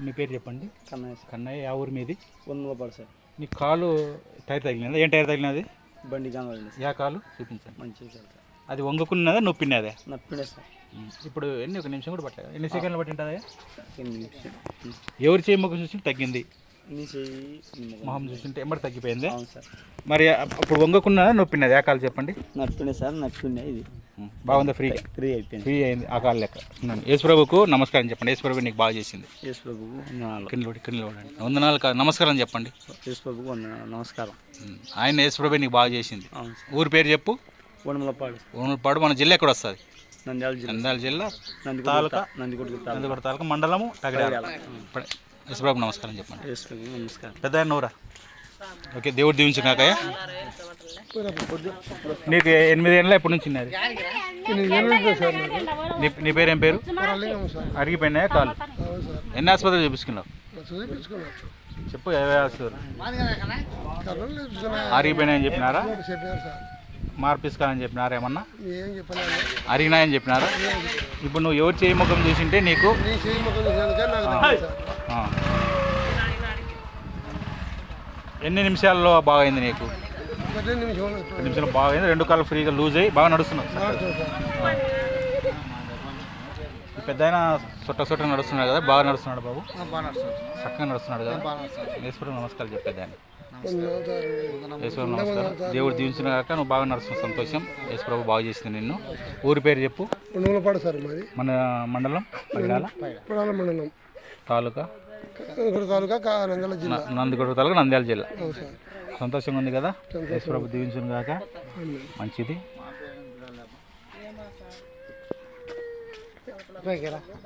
మీ పేరు చెప్పండి. కన్నయ్య సార్. కన్నయ్య, ఆ ఊరు మీది? వందలపాడు సార్. నీ కాలు టైర్ తగిలినదా? ఏం టైర్ తగిలినది? బండి కావాలి యా కాలు చూపించండి. మంచిగా సార్. అది వంగుకున్నదా నొప్పినదా? నప్పిడే సార్. ఇప్పుడు ఒక నిమిషం కూడా పట్టలేదు. ఎన్ని సెకండ్లు పట్టింటుందా? నిమిషం. ఎవరు చేయమ్మకు చూసి తగ్గింది? నీ చెయ్యి మొహం చూసింటే ఎమ్మడి తగ్గిపోయింది. అవును సార్. మరి అప్పుడు వంగకున్నదా నొప్పినది? ఆ కాలు చెప్పండి. నప్పిడే సార్. నప్పిడే. ఇది బాగుందా? ఫ్రీ అయిపోయింది. ఫ్రీ అయింది ఆ కాలు లెక్క. యేసుప్రభుకు నమస్కారం చెప్పండి. యేసుప్రభు నీకు బాగా చేసింది. యేసుప్రభుకు వందనాలు. కింద వందనాలు నమస్కారం చెప్పండి. యేసుప్రభుకు నమస్కారం. ఆయన యేసుప్రభు నీకు బాగా చేసింది. అవును సార్. ఊరి పేరు చెప్పు. వందలపాడు. మన జిల్లా ఎక్కడ వస్తుంది? నంద్యాల జిల్లా. తాలూకా నందికొట్టు తాలూకా మండలము తగడాల. యేసుప్రభుకు నమస్కారం చెప్పండి. యేసుప్రభుకు నమస్కారం. పెద్ద నూరా. ఓకే, దేవుడు దీవించు కాకయ్య. నీకు 8 ఏళ్ళ ఎప్పటి నుంచి ఉన్నది? నీ పేరు ఏం పేరు? అరిగిపోయినాయా కాలు? ఎన్ని ఆసుపత్రులు చూపించుకున్నావు? చెప్పు. ఏ ఆసుపత్రి? అరిగిపోయినాయని చెప్పినారా? మార్పిస్తానని చెప్పినారా? ఏమన్నా అరిగినాయని చెప్పినారా? ఇప్పుడు నువ్వు ఎవరు చేయి ముఖం చూసింటే నీకు ఎన్ని నిమిషాల్లో బాగైంది నీకు? 2 నిమిషాలు బాగైంది. 2 కాళ్ళు ఫ్రీగా లూజ్ అయ్యి బాగా నడుస్తున్నావు. పెద్ద ఆయన సొట్ట నడుస్తున్నాడు కదా, బాగా నడుస్తున్నాడు బాబు? చక్కగా నడుస్తున్నాడు కదా. యేసుప్రభు నమస్కారం చెప్పేది ఆయన. యేసుప్రభు నమస్కారం. దేవుడు దీవించిన కాక నువ్వు బాగా నడుస్తున్నావు. సంతోషం. యేసుప్రభు బాగా చేసింది నిన్ను. ఊరి పేరు చెప్పు. మన మండలం పైడాల మండలం, తాలూకా నందికొట్టు తాలూకా నంద్యాల జిల్లా. సంతోషంగా ఉంది కదా. యేసుప్రభు దీవించిన కాక. మంచిది.